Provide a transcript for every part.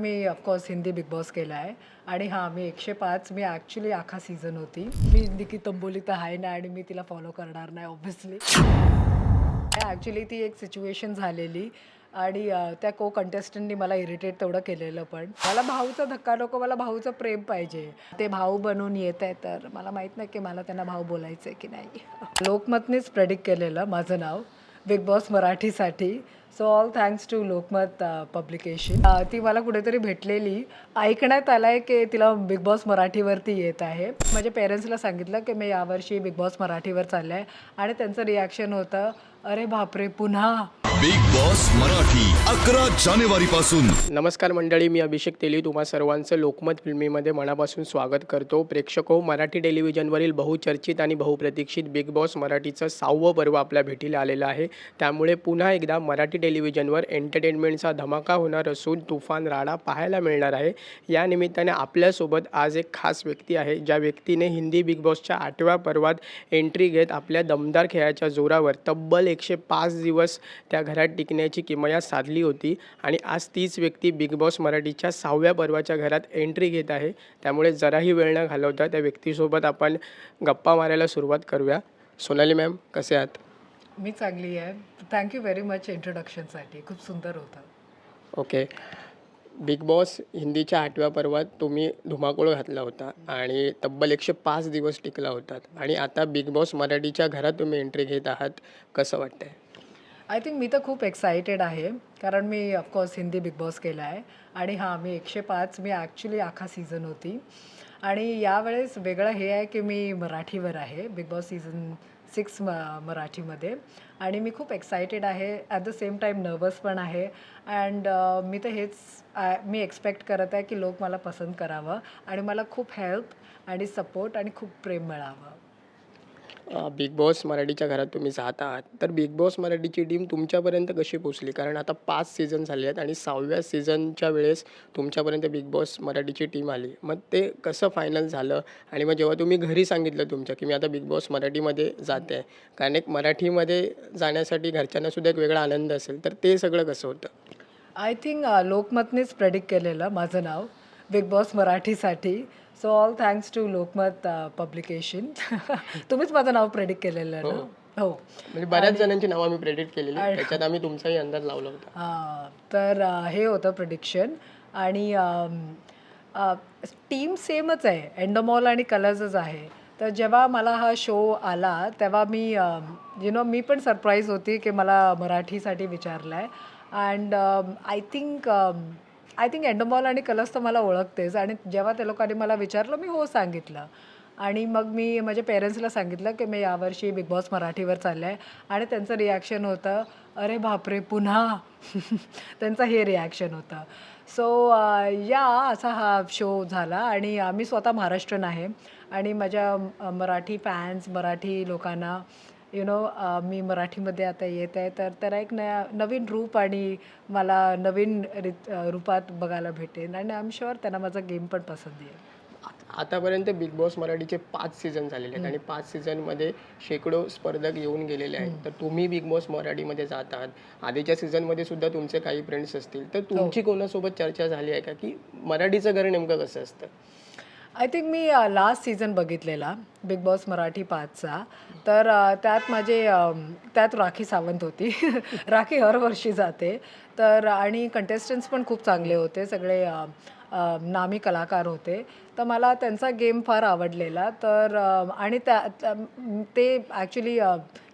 मी of course Hindi big boss केला आहे आणि हां मी 105 मी ॲक्च्युली अख्खा सीझन होती. मी निकी तंबोली तर आहे ना आणि मी तिला फॉलो करणार नाही ऑब्व्हियसली. ॲक्च्युली ती एक सिच्युएशन झालेली आणि त्या को कंटेस्टंटनी मला इरिटेट तेवढं केलेलं पण. मला भाऊचा धक्का नको, मला भाऊचं प्रेम पाहिजे. ते भाऊ बनून येत आहे तर मला माहीत नाही की मला त्यांना भाऊ बोलायचं आहे की नाही. लोकमतनेच प्रेडिक्ट केलेलं माझं नाव बिग बॉस मराठीसाठी. So all thanks to Lokmat publication. ती मला कुठेतरी भेटलेली. ऐकण्यात आलं आहे की तिला बिग बॉस मराठीवरती येत आहे. माझ्या पेरेंट्सला सांगितलं की मी यावर्षी बिग बॉस मराठीवर चाललं आहे आणि त्यांचं रिॲक्शन होतं, अरे बापरे पुन्हा. बिग बॉस मराठी 11 जानेवारी पासून. नमस्कार मंडळी, मी अभिषेक तेली तुम्हा सर्वांचं लोकमत फिल्मीमध्ये मनापासून स्वागत करतो. प्रेक्षको, मराठी टेलिव्हिजनवरील बहुचर्चित आणि बहुप्रतीक्षित बिग बॉस मराठीचं 6वं पर्व आपल्या भेटीला आलेलं आहे. त्यामुळे पुन्हा एकदा मराठी टेलिव्हिजनवर एंटरटेनमेंटचा धमाका होणार असून तुफान राडा पाहायला मिळणार आहे. या निमित्ताने आपल्यासोबत आज एक खास व्यक्ती आहे, ज्या व्यक्तीने हिंदी बिग बॉसच्या 8व्या पर्वात एंट्री घेत आपल्या दमदार खेळाच्या जोरावर तब्बल 105 दिवस त्या घरात टिकण्याची किमया साधली होती आणि आज तीच व्यक्ती बिग बॉस मराठीच्या 6व्या पर्वाच्या घरात एंट्री घेत आहे. त्यामुळे जराही वेळ न घालवता त्या व्यक्तीसोबत आपण गप्पा मारायला सुरुवात करूया. सोनाली मॅम, कसे आहात? मी चांगली आहे. थँक्यू व्हेरी मच इंट्रोडक्शनसाठी. खूप सुंदर होतं. ओके. बिग बॉस हिंदीच्या 8व्या पर्वात तुम्ही धुमाकूळ घातला होता आणि तब्बल 105 दिवस टिकला होतात आणि आता बिग बॉस मराठीच्या घरात तुम्ही एंट्री घेत आहात. कसं वाटतंय? आय थिंक मी तर खूप एक्सायटेड आहे कारण मी ऑफकोर्स हिंदी बिग बॉस केला आहे आणि हां मी 105 मी ॲक्च्युली अख्खा सीझन होती आणि यावेळेस वेगळं हे आहे की मी मराठीवर आहे बिग बॉस सीझन 6 मराठीमध्ये आणि मी खूप एक्सायटेड आहे. At the same time nervous पण आहे अँड मी तर हेच मी एक्सपेक्ट करत आहे की लोक मला पसंत करावं आणि मला खूप हेल्प आणि सपोर्ट आणि खूप प्रेम मिळावं. बिग बॉस मराठीच्या घरात तुम्ही जात आहात, तर बिग बॉस मराठीची टीम तुमच्यापर्यंत कशी पोचली? कारण आता 5 सीझन झाले आहेत आणि 6व्या सीझनच्या वेळेस तुमच्यापर्यंत बिग बॉस मराठीची टीम आली. मग ते कसं फायनल झालं? आणि मग जेव्हा तुम्ही घरी सांगितलं तुमच्या की मी आता बिग बॉस मराठीमध्ये जाते आहे, कारण एक मराठीमध्ये जाण्यासाठी घरच्यांनासुद्धा एक वेगळा आनंद असेल, तर ते सगळं कसं होतं? आय थिंक लोकमतनेच प्रेडिक्ट केलेलं माझं नाव बिग बॉस मराठीसाठी. So all thanks to Lokmat publication. तुम्हीच माझं नाव प्रेडिक्ट केलेलं ना. हो. म्हणजे बऱ्याच जणांची नावं आम्ही प्रेडिक्ट केलेली, त्याच्यात आम्ही तुमचाही अंदाज लावला होता. हां तर हे होतं प्रिडिक्शन आणि टीम सेमच आहे. एंडोमॉल आणि कलर्सच आहे. तर जेव्हा मला हा शो आला तेव्हा मी मी पण सरप्राईज होती की मला मराठीसाठी विचारलं आहे अँड आय थिंक एंडोमॉल आणि कलर्स तर मला ओळखतेच आणि जेव्हा त्या लोकांनी मला विचारलं मी हो सांगितलं आणि मग मी माझ्या पेरेंट्सला सांगितलं की मी यावर्षी बिग बॉस मराठीवर चाललं आहे आणि त्यांचं रिॲक्शन होतं, अरे बापरे पुन्हा. त्यांचं हे रिॲक्शन होतं. सो असा हा शो झाला आणि मी स्वतः महाराष्ट्रीयन आहे आणि माझ्या मराठी फॅन्स मराठी लोकांना मी मराठीमध्ये आता येत आहे तर त्याला एक नवीन रूप आणि मला नवीन रूपात बघायला भेटेल आणि आय एम शुअर त्यांना माझा गेम पण पसंत येईल. आतापर्यंत बिग बॉस मराठीचे 5 सीझन झालेले आहेत आणि 5 सीझनमध्ये शेकडो स्पर्धक येऊन गेलेले आहेत. तर तुम्ही बिग बॉस मराठीमध्ये जात आहात. आधीच्या सीझनमध्ये सुद्धा तुमचे काही फ्रेंड्स असतील, तर तुमची कोणासोबत चर्चा झाली आहे का की मराठीचं घर नेमकं कसं असतं? I think me last season बघितलेला बिग बॉस मराठी 5चा. तर त्यात राखी सावंत होती. राखी हर वर्षी जाते. तर आणि कंटेस्टंट्स पण खूप चांगले होते. सगळे नामी कलाकार होते. तर मला त्यांचा गेम फार आवडलेला. तर आणि ते ॲक्च्युली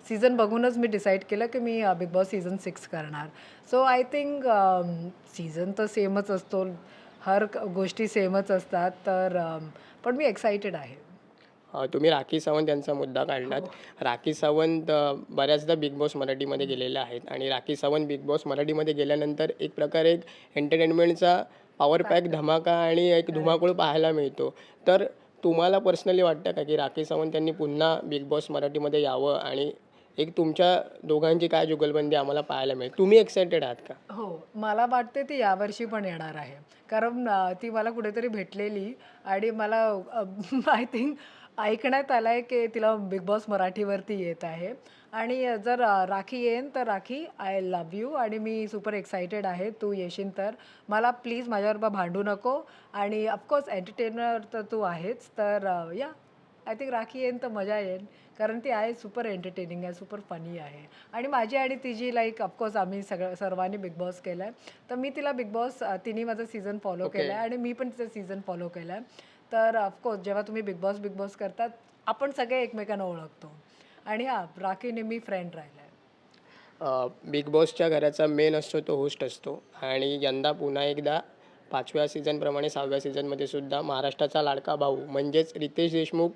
सीझन बघूनच मी डिसाईड केलं की मी बिग बॉस सीझन 6 करणार. सो आय थिंक सीझन तर सेमच असतो. हर गोष्टी सेमच असतात. तर पण मी एक्सायटेड आहे. तुम्ही राखी सावंत यांचा मुद्दा काढलात. राखी सावंत बऱ्याचदा बिग बॉस मराठीमध्ये गेलेल्या आहेत आणि राखी सावंत बिग बॉस मराठीमध्ये गेल्यानंतर एक प्रकारे एक एंटरटेनमेंटचा पॉवर पॅक धमाका आणि एक धुमाकूळ पाहायला मिळतो. तर तुम्हाला पर्सनली वाटतं का की राखी सावंत यांनी पुन्हा बिग बॉस मराठीमध्ये यावं आणि एक तुमच्या दोघांची काय जुगलबंदी आम्हाला पाहायला मिळेल? तुम्ही एक्सायटेड आहात का? हो, मला वाटते ती यावर्षी पण येणार आहे. कारण ती मला कुठेतरी भेटलेली आणि मला आय थिंक ऐकण्यात आलं आहे की तिला बिग बॉस मराठीवरती येत आहे आणि जर राखी येईन तर राखी आय लव्ह यू आणि मी सुपर एक्सायटेड आहे तू येशील तर. मला प्लीज माझ्याबरोबर भांडू नको आणि ऑफकोर्स एंटरटेनर तर तू आहेच तर या आय थिंक राखी येईन तर मजा येईल कारण ती आहे सुपर एंटरटेनिंग आहे, सुपर फनी आहे आणि माझी आणि तिची लाईक ऑफकोर्स आम्ही सर्वांनी बिग बॉस केलं आहे. तर मी तिला बिग बॉस तिने माझं सीझन फॉलो केलं आहे आणि मी पण तिचं सीझन फॉलो केलं आहे. तर ऑफकोर्स जेव्हा तुम्ही बिग बॉस करतात आपण सगळे एकमेकांना ओळखतो आणि हां राखी नेहमी फ्रेंड राहिला आहे. बिग बॉसच्या घराचा मेन असतो तो होस्ट असतो आणि यंदा पुन्हा एकदा 5व्या सीझनप्रमाणे 6व्या सीझनमध्ये सुद्धा महाराष्ट्राचा लाडका भाऊ म्हणजेच रितेश देशमुख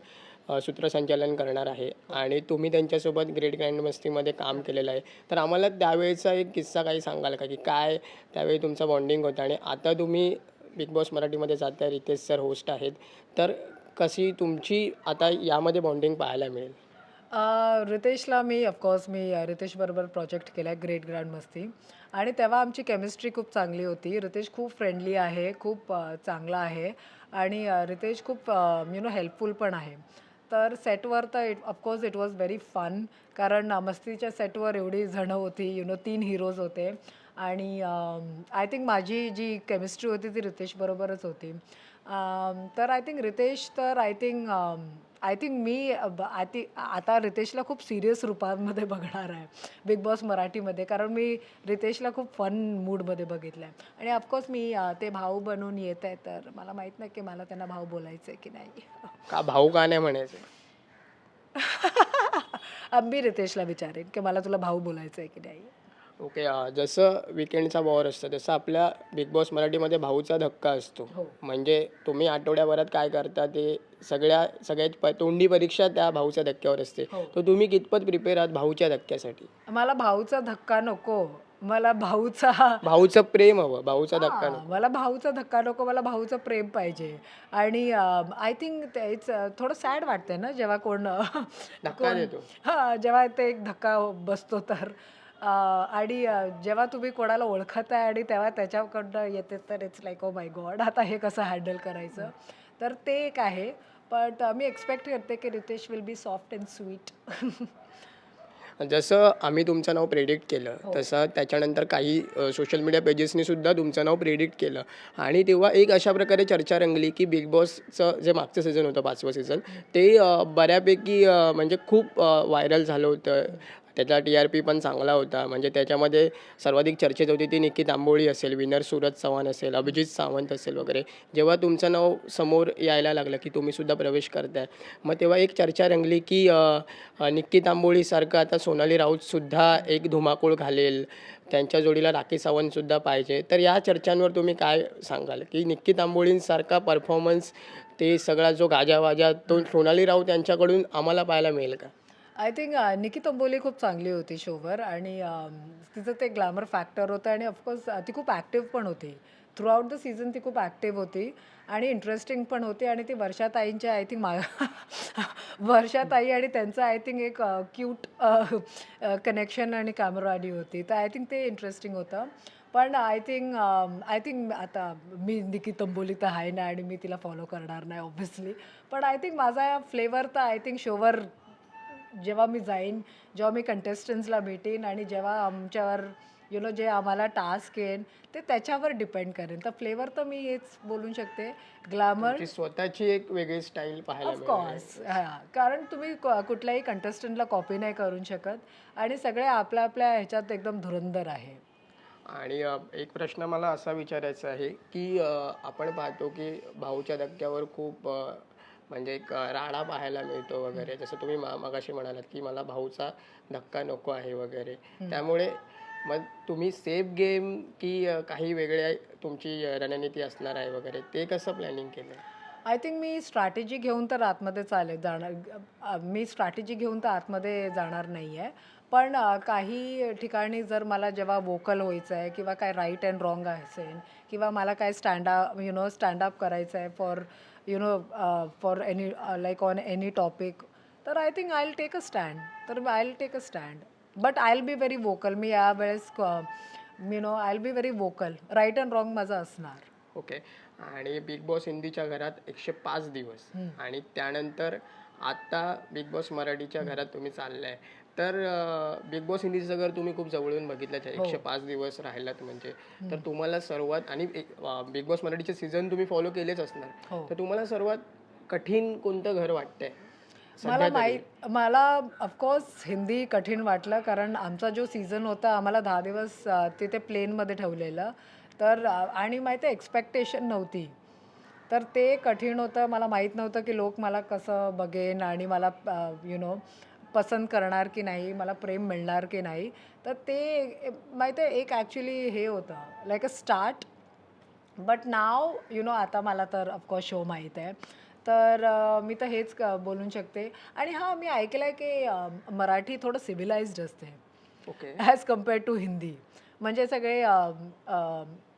सूत्रसंचालन करणार आहे आणि तुम्ही त्यांच्यासोबत ग्रेट ग्रँड मस्तीमध्ये काम केलेलं आहे. तर आम्हाला त्यावेळेचा एक किस्सा काही सांगाल का की काय त्यावेळी तुमचा बॉन्डिंग होता आणि आता तुम्ही बिग बॉस मराठीमध्ये जाता रितेश सर होस्ट आहेत, तर कशी तुमची आता यामध्ये बॉन्डिंग पाहायला मिळेल? रितेशला मी रितेशबरोबर प्रोजेक्ट केला आहे ग्रेट ग्रँड मस्ती आणि तेव्हा आमची केमिस्ट्री खूप चांगली होती. रितेश खूप फ्रेंडली आहे, खूप चांगला आहे आणि रितेश खूप हेल्पफुल पण आहे. तर सेटवर तर of course it was very fun कारण मस्तीच्या सेटवर एवढी जणं होती 3 हिरोज होते आणि आय थिंक माझी जी केमिस्ट्री होती ती रितेशबरोबरच होती. तर आय थिंक मी आता रितेशला खूप सिरियस रूपामध्ये बघणार आहे बिग बॉस मराठीमध्ये कारण मी रितेशला खूप फन मूडमध्ये बघितलं आहे आणि ऑफकोर्स मी ते भाऊ बनून येत आहे तर मला माहीत नाही की मला त्यांना भाऊ बोलायचं आहे की नाही. का भाऊ का नाही म्हणायचं? मी रितेशला विचारेन की मला तुला भाऊ बोलायचं आहे की नाही. ओके. जसं विकेंडचा वॉर असतं तसं आपल्या बिग बॉस मराठीमध्ये भाऊचा धक्का असतो. हो. म्हणजे तुम्ही आठवड्याभरात काय करता ते सगळ्यात तोंडी परीक्षा त्या भाऊच्या धक्क्यावर असते. हो. तर तुम्ही कितपत प्रिपेअर आहात भाऊच्या धक्क्यासाठी? मला भाऊचा धक्का नको, मला भाऊचा भाऊचं प्रेम हवं, भाऊचा धक्का नको. मला भाऊचा धक्का नको, मला भाऊचं प्रेम पाहिजे आणि आय थिंक तेच थोडं सॅड वाटतंय ना जेव्हा कोण धक्का देतो. हां, जेव्हा ते एक धक्का बसतो तर आणि जेव्हा तुम्ही कोणाला ओळखत आहे आणि तेव्हा त्याच्याकडनं येते तर it's like oh my God आता हे कसं हँडल करायचं. तर ते एक आहे. बट मी एक्सपेक्ट करते की Riteish will be soft and sweet. जसं आम्ही तुमचं नाव प्रेडिक्ट केलं तसं त्याच्यानंतर काही सोशल मीडिया पेजेसनी सुद्धा तुमचं नाव प्रेडिक्ट केलं आणि तेव्हा एक अशा प्रकारे चर्चा रंगली की बिग बॉसचं जे मागचं सीझन होतं 5वं सीझन ते बऱ्यापैकी म्हणजे खूप व्हायरल झालं होतं. त्याचा TRP पण चांगला होता. म्हणजे त्याच्यामध्ये सर्वाधिक चर्चेत होती ती निक्की तांबोळी असेल, विनर सूरज चव्हाण असेल, अभिजित सावंत असेल वगैरे. जेव्हा तुमचं नाव समोर यायला लागलं की तुम्ही सुद्धा प्रवेश करताय, मग तेव्हा एक चर्चा रंगली की निक्की तांबोळीसारखं आता सोनाली राऊतसुद्धा एक धुमाकूळ घालेल, त्यांच्या जोडीला राखी सावंतसुद्धा पाहिजे. तर या चर्चांवर तुम्ही काय सांगाल की निक्की तांबोळींसारखा परफॉर्मन्स ते सगळा जो गाजावाजा तो सोनाली राऊत यांच्याकडून आम्हाला पाहायला मिळेल का? आय थिंक निकी तंबोली खूप चांगली होती शोवर आणि तिचं ते ग्लॅमर फॅक्टर होतं आणि ऑफकोर्स ती खूप ॲक्टिव्ह पण होती. थ्रूआउट द सीझन ती खूप ॲक्टिव्ह होती आणि इंटरेस्टिंग पण होती आणि ती वर्षाताईंच्या आय थिंक वर्षाताई आणि त्यांचं आय थिंक एक क्यूट कनेक्शन आणि कॅमेराडी होती. तर आय थिंक ते इंटरेस्टिंग होतं. पण आय थिंक आता मी निकी तंबोली तर आहे ना आणि मी तिला फॉलो करणार नाही ऑब्व्हियसली. पण आय थिंक माझा फ्लेवर तर आय थिंक शोवर जेव्हा मी जाईन, जेव्हा मी कंटेस्टंट्सला भेटेन आणि जेव्हा आमच्यावर जे आम्हाला टास्क येईन ते त्याच्यावर डिपेंड करेन. तर फ्लेवर तर मी हेच बोलू शकते ग्लॅमर तुमची स्वतःची एक वेगळी स्टाईल पाहायला मिळेल. ऑफकोर्स. हां, कारण तुम्ही कुठल्याही कंटेस्टंटला कॉपी नाही करू शकत आणि सगळे आपल्या आपल्या ह्याच्यात एकदम धुरंधर आहे. आणि एक प्रश्न मला असा विचारायचा आहे की आपण पाहतो की भाऊच्या धक्क्यावर खूप म्हणजे एक राडा पाहायला मिळतो वगैरे. जसं तुम्ही मगाशी म्हणालात की मला भाऊचा धक्का नको आहे वगैरे. त्यामुळे मग तुम्ही सेफ गेम की काही वेगळ्या तुमची रणनीती असणार आहे वगैरे, ते कसं प्लॅनिंग केलं? आय थिंक मी स्ट्रॅटेजी घेऊन तर आतमध्ये मी स्ट्रॅटेजी घेऊन तर आतमध्ये जाणार नाही आहे. पण काही ठिकाणी जर मला जेव्हा वोकल व्हायचं आहे किंवा काय राईट अँड रॉंग असेल किंवा मला काय स्टँडअप करायचं आहे for any like on any topic तर I think I will take a stand. तर I will take a stand. But I will be very vocal. मी यावेळेस I will be very vocal. Right and wrong माझं असणार. Okay. आणि big boss हिंदीच्या घरात 105 दिवस आणि त्यानंतर आता बिग बॉस मराठीच्या घरात तुम्ही चाललाय. तर बिग बॉस हिंदीचं घर तुम्ही खूप जवळून बघितलंच आहे. 105 दिवस राहिलात म्हणजे. तर तुम्हाला सर्वात आणि बिग बॉस मराठीचे सीझन तुम्ही फॉलो केलेच असणार. हो. तर तुम्हाला सर्वात कठीण कोणतं घर वाटतंय? मला ऑफकोर्स हिंदी कठीण वाटलं, कारण आमचा जो सीझन होता आम्हाला 10 दिवस तिथे प्लेनमध्ये ठेवलेलं. तर आणि माहिती आहे एक्सपेक्टेशन नव्हती, तर ते कठीण होतं. मला माहीत नव्हतं की लोक मला कसं बघेन आणि मला पसंत करणार की नाही, मला प्रेम मिळणार की नाही. तर ते माहीत आहे एक ॲक्च्युली हे होतं like a start. But now आता मला तर ऑफकोर्स शो माहीत आहे. तर मी तर हेच बोलू शकते. आणि हां, मी ऐकलं आहे की मराठी थोडं सिव्हिलाइज्ड असते okay. As compare to Hindi. म्हणजे सगळे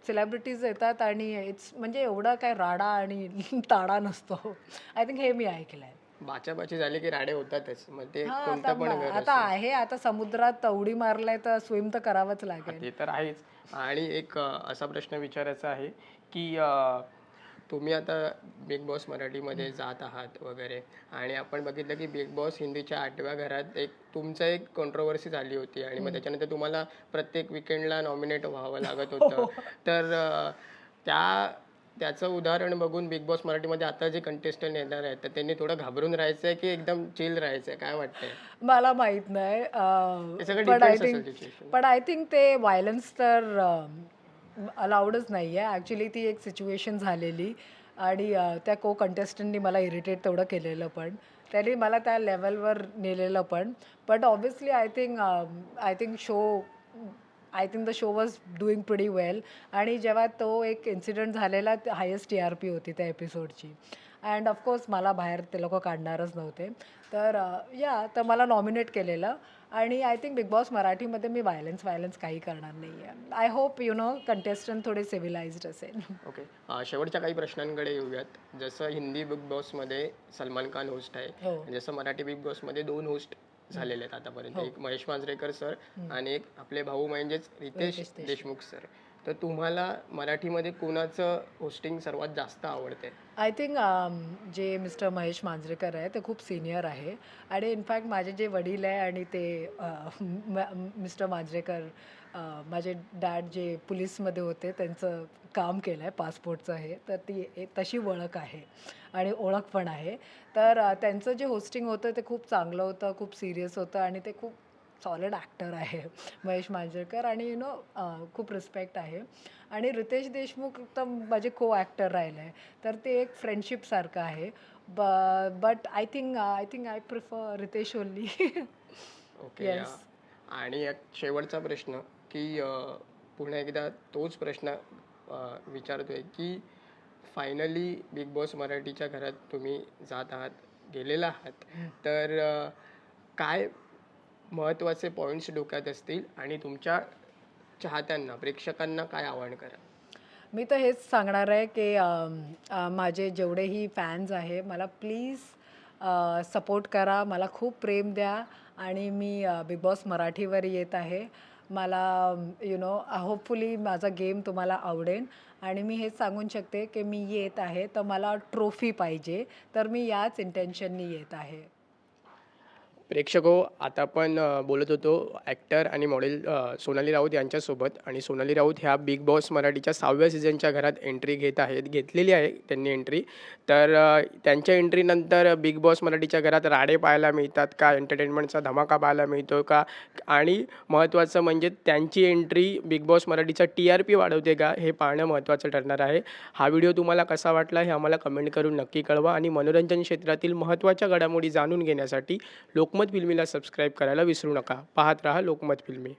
सेलिब्रिटीज येतात आणि इट्स म्हणजे एवढा काय राडा आणि ताडा नसतो. आय थिंक हे मी ऐकलं आहे. बाचाबाची झाली की राडे होतातच. मग ते हां, कोणतं पण घर आता आहे, आता समुद्रात उडी मारलाय तर स्विम तर करावंच लागेल. ते तर आहेच. आणि एक असा प्रश्न विचारायचा आहे की तुम्ही आता बिग बॉस मराठीमध्ये जात आहात वगैरे आणि आपण बघितलं की बिग बॉस हिंदीच्या 8व्या घरात तुमचं एक कॉन्ट्रोवर्सी झाली होती आणि मग त्याच्यानंतर तुम्हाला प्रत्येक विकेंडला नॉमिनेट व्हावं लागत होतं. तर त्याचं उदाहरण बघून बिग बॉस मराठीमध्ये आता जे कंटेस्टंट येणार आहेत तर त्यांनी थोडं घाबरून राहायचं आहे की एकदम चिल राहायचं आहे? काय वाटतंय? मला माहित नाही. हे सगळं डिपेंड्स असेल सिच्युएशन. पण आय थिंक ते व्हायलन्स तर अलाउडच नाही आहे. ॲक्च्युली ती एक सिच्युएशन झालेली आणि त्या को कंटेस्टंटनी मला इरिटेट तेवढं केलेलं पण. त्यांनी मला त्या लेवलवर नेलेलं पण. But obviously I think the show was doing pretty well. आणि जेव्हा तो एक इन्सिडेंट झालेला, हायेस्ट TRP होती त्या एपिसोडची. अँड ऑफकोर्स मला बाहेर ते लोक काढणारच नव्हते. तर तर मला नॉमिनेट केलेलं. आणि आय थिंक बिग बॉस मराठीमध्ये मी व्हायलन्स काही करणार नाही आहे. आय होप कंटेस्टंट थोडे सिव्हिलाइज्ड असेल. ओके. शेवटच्या काही प्रश्नांकडे येऊयात. जसं हिंदी बिग बॉसमध्ये सलमान खान होस्ट आहे, हो. जसं मराठी बिग बॉसमध्ये 2 होस्ट झालेले आहेत आतापर्यंत. एक महेश मांजरेकर सर आणि एक आपले भाऊ म्हणजेच रितेश देशमुख सर. तर तुम्हाला मराठीमध्ये कोणाचं होस्टिंग सर्वात जास्त आवडते? आय थिंक जे मिस्टर महेश मांजरेकर आहे ते खूप सिनियर आहे. आणि इनफॅक्ट माझे जे वडील आहे आणि ते मिस्टर मांजरेकर, माझे डॅड जे पोलीसमध्ये होते, त्यांचं काम केलं आहे पासपोर्टचं हे. तर ती तशी ओळख आहे आणि ओळख पण आहे. तर त्यांचं जे होस्टिंग होतं ते खूप चांगलं होतं, खूप सिरियस होतं आणि ते खूप सॉलिड ॲक्टर आहे महेश मांजरेकर. आणि खूप रिस्पेक्ट आहे. आणि रितेश देशमुख तर माझे को ॲक्टर राहिले आहे. तर ते एक फ्रेंडशिपसारखं आहे. But I think I prefer Riteish only. Okay. आणि एक शेवटचा प्रश्न की पुन्हा एकदा तोच प्रश्न विचारतोय की फायनली बिग बॉस मराठीच्या घरात तुम्ही जात आहात, गेलेला आहात. तर काय महत्त्वाचे पॉईंट्स डोक्यात असतील आणि तुमच्या चाहत्यांना, प्रेक्षकांना काय आवाहन करा? मी तर हेच सांगणार आहे की माझे जेवढेही फॅन्स आहे, मला प्लीज सपोर्ट करा, मला खूप प्रेम द्या. आणि मी बिग बॉस मराठीवर येत आहे. मला होपफुली माझा गेम तुम्हाला आवडेल. आणि मी हेच सांगू शकते की मी येत आहे तर मला ट्रॉफी पाहिजे, तर मी याच इंटेन्शननी येत आहे. प्रेक्षको, आता आपण बोलत होतो ॲक्टर आणि मॉडेल सोनाली राऊत यांच्यासोबत. आणि सोनाली राऊत ह्या बिग बॉस मराठीच्या 6व्या सीझनच्या घरात एंट्री घेतलेली आहे त्यांनी एंट्री. तर त्यांच्या एंट्रीनंतर बिग बॉस मराठीच्या घरात राडे पाहायला मिळतात का, एंटरटेनमेंटचा धमाका पाहायला मिळतो का, आणि महत्त्वाचं म्हणजे त्यांची एंट्री बिग बॉस मराठीचा TRP वाढवते का, हे पाहणं महत्त्वाचं ठरणार आहे. हा व्हिडिओ तुम्हाला कसा वाटला हे आम्हाला कमेंट करून नक्की कळवा. आणि मनोरंजन क्षेत्रातील महत्त्वाच्या घडामोडी जाणून घेण्यासाठी लोकमत फिल्मीला सबस्क्राईब करायला विसरू नका. पाहत रहा लोकमत फिल्मी.